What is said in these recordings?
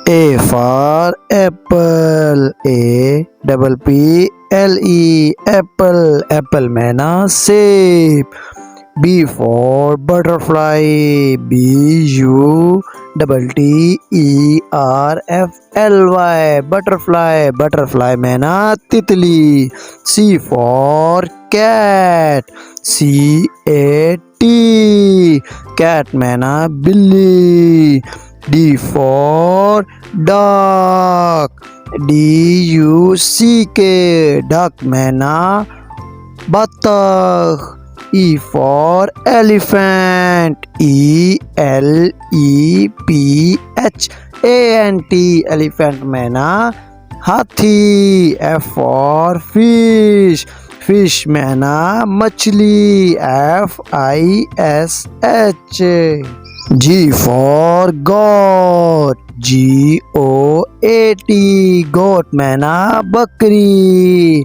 A for apple, APPLE, apple, apple मैना सेब. B for butterfly, BUTTERFLY, butterfly, butterfly मैना तितली. C for cat, CAT, cat मैना बिल्ली. D for duck, DUCK, duck मैना बतख. E for elephant, ELEPHANT, elephant मैना हाथी. F for fish, fish मैना मछली, FISH. G for goat, GOAT, goat मैना बकरी.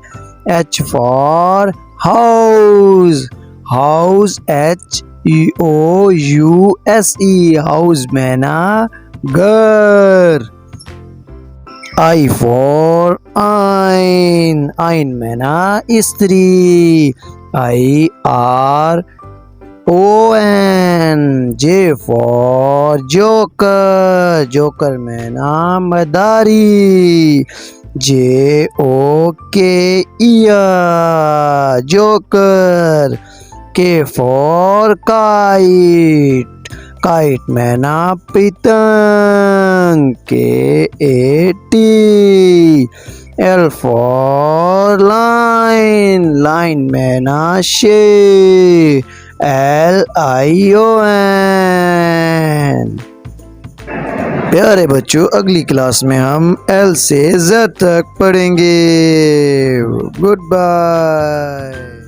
H for house, house, HOUSE, house मैना घर. I for ain, ain मैना स्त्री, IRON. J for joker, joker मैना मदारी, JOKER, joker. K for kite, kite मैना पतंग, KAT. L for lion, lion मैना शेर, LION. प्यारे बच्चों, अगली क्लास में हम L से Z तक पढ़ेंगे. Good bye.